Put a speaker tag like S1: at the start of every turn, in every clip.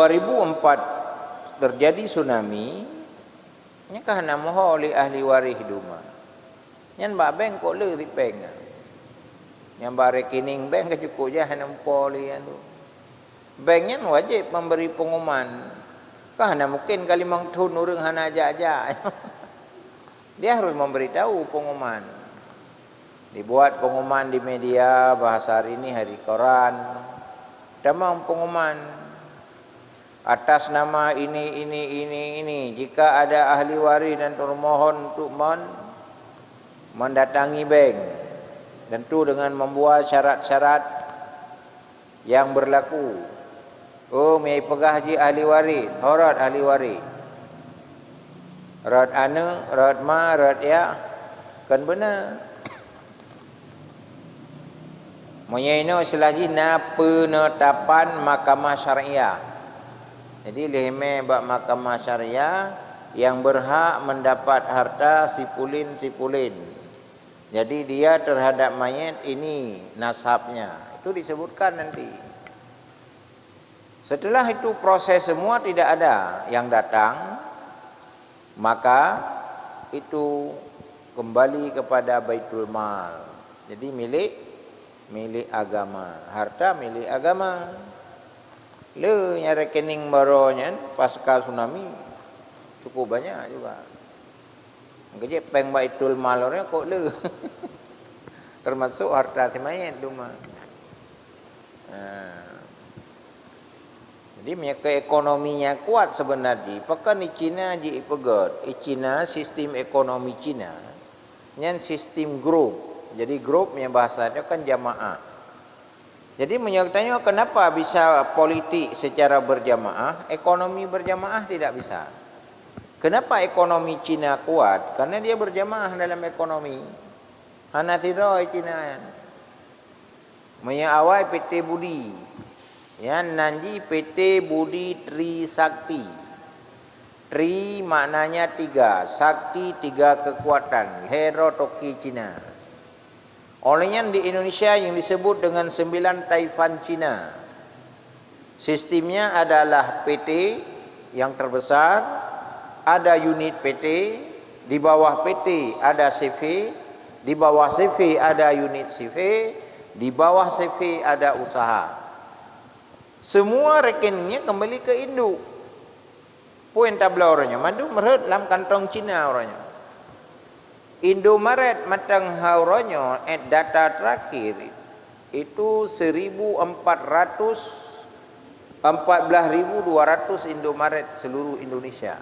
S1: 2004 terjadi tsunami, nya kahana moho oleh ahli waris duma. Nyan ba bank kok le di bank. Yang ba rekening bank ke cukup je hana poli anu. Banknya wajib memberi pengumuman. Kahana mungkin kali mangtun urang hana aja-aja. Dia harus memberitahu pengumuman. Dibuat pengumuman di media, bahasa hari ini hari koran. Damang pengumuman atas nama ini. Jika ada ahli waris dan termohon untuk mendatangi bank, tentu dengan membuat syarat-syarat yang berlaku. Oh, mai pegah haji ahli waris, horat ahli waris. Rat anu, rat ma, rat ya, kan benar. Menyaino selagi na penetapan mahkamah syariah. Jadi lehme bak mahkamah syariah yang berhak mendapat harta sipulin. Jadi dia terhadap mayat ini nasabnya. Itu disebutkan nanti. Setelah itu proses semua tidak ada yang datang, maka itu kembali kepada Baitul Mal. Jadi milik agama, harta milik agama. Le nya rekening baronya pasca tsunami cukup banyak juga. Gaje peng Baitul Mal orangnya kok le. Termasuk harta mayat duma. Jadi mereka ekonominya kuat sebenarnya. Pakai ni Cina je ipegot. Cina sistem ekonomi Cina. Nyan sistem grup. Jadi grup yang bahasanya kan jamaah. Jadi menyatakan kenapa bisa politik secara berjamaah, ekonomi berjamaah tidak bisa. Kenapa ekonomi Cina kuat? Karena dia berjamaah dalam ekonomi. Hana tidak Cina. Menyawai PT Budi. Ya, nanji PT Budi Trisakti. Tri maknanya 3, Sakti 3 kekuatan, Hero Toki Cina. Olehnya di Indonesia yang disebut dengan 9 Taifan Cina. Sistemnya adalah PT yang terbesar, ada unit PT, di bawah PT ada CV, di bawah CV ada unit CV, di bawah CV ada usaha. Semua rekeningnya kembali ke induk. Poin tabla orangnya. Madu merhet dalam kantong Cina orangnya. Indomaret matang hauronyo data terakhir itu 14.200 Indomaret seluruh Indonesia.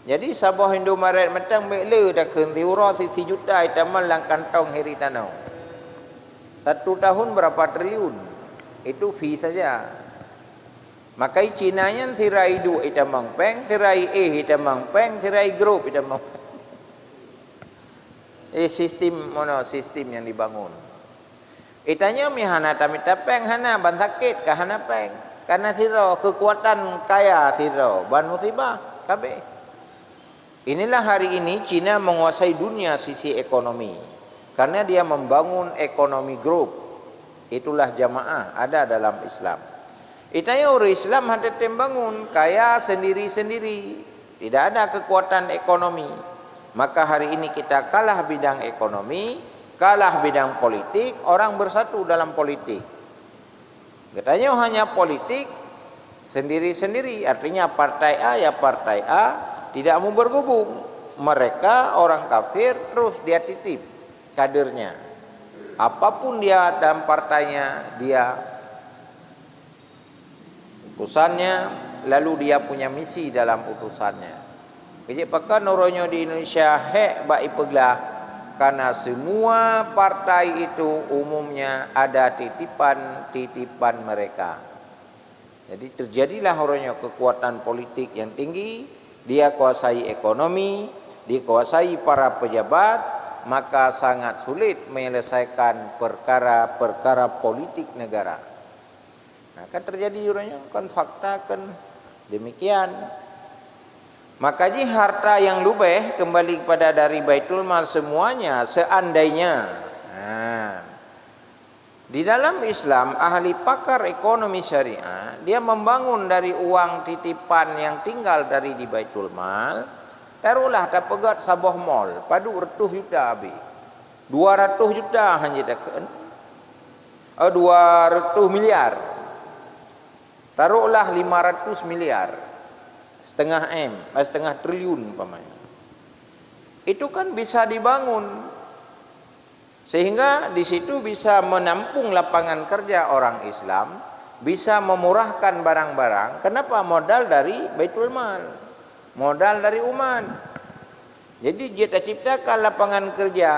S1: Jadi sabah Indomaret matang bekle dah kenti ura sisi juta itamal lang kantong heri tanau. 1 tahun berapa triliun? Itu fee saja. Makai Cina yang tirai du itamang peng, tirai itamang peng, tirai grup itamang peng. Sistem sistem yang dibangun. Itanya mihana tamita peng hana bantakit ka hana peng. Karena tiro kekuatan kaya tiro ban musibah kabe. Inilah hari ini Cina menguasai dunia sisi ekonomi. Karena dia membangun ekonomi grup. Itulah jamaah ada dalam Islam. Itanya orang Islam ada tembangun kaya sendiri-sendiri. Tidak ada kekuatan ekonomi. Maka hari ini kita kalah bidang ekonomi, kalah bidang politik, orang bersatu dalam politik. Katanya hanya politik sendiri-sendiri. Artinya partai A ya partai A tidak mau bergabung. Mereka orang kafir terus dia titip kadernya. Apapun dia dalam partainya, dia utusannya, lalu dia punya misi dalam utusannya. Jadi pakai noronyo di Indonesia hek baik peglah karena semua partai itu umumnya ada titipan mereka. Jadi terjadilah noronyo kekuatan politik yang tinggi, dia kuasai ekonomi, dikuasai para pejabat. Maka sangat sulit menyelesaikan perkara-perkara politik negara. Nah, kan terjadi uranya kan fakta kan demikian. Maka harta yang lubeh kembali kepada dari Baitul Mal semuanya seandainya Di dalam Islam, ahli pakar ekonomi syariah, dia membangun dari uang titipan yang tinggal dari di Baitul Mal, taruhlah tak pegat Sabah Mall, padu retuh juta habis. 200 juta hanya takkan. 200 miliar. Taruhlah 500 miliar. setengah triliun umpamanya. Itu kan bisa dibangun. Sehingga di situ bisa menampung lapangan kerja orang Islam, bisa memurahkan barang-barang. Kenapa? Modal dari Baitul Mal, modal dari umat. Jadi dia ciptakan lapangan kerja,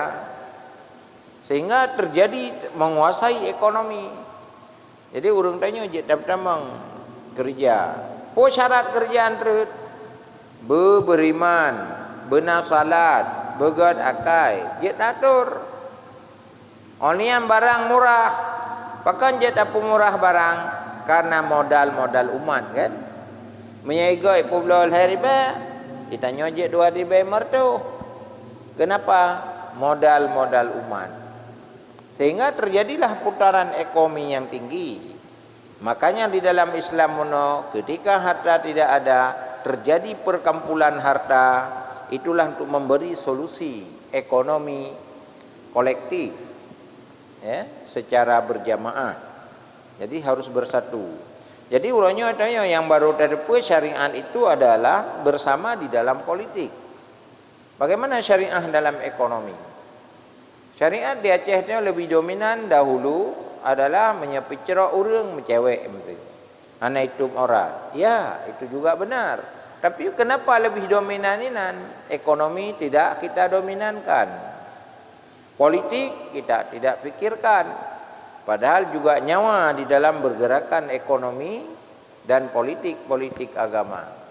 S1: sehingga terjadi menguasai ekonomi. Jadi urang tanya je tamang kerja. Po syarat kerjaan terus beriman, benar salat, begad akai, je atur. Onian barang murah, pakan je tak murah barang karena modal umat kan. Menyegoi publol heriba, ditanya je dua dibai mertu. Kenapa? Modal umat. Sehingga terjadilah putaran ekonomi yang tinggi. Makanya di dalam Islam ketika harta tidak ada, terjadi perkampulan harta, itulah untuk memberi solusi ekonomi kolektif, ya, secara berjamaah. Jadi harus bersatu. Jadi ulanya tanya yang baru terdepu syariat itu adalah bersama di dalam politik. Bagaimana syariah dalam ekonomi? Syariat di Aceh itu lebih dominan dahulu adalah menyepicera orang mencewek mesti. Ana itu orang. Ya, itu juga benar. Tapi kenapa lebih dominanan? Ekonomi tidak kita dominankan. Politik kita tidak pikirkan. Padahal juga nyawa di dalam bergerakan ekonomi dan politik agama.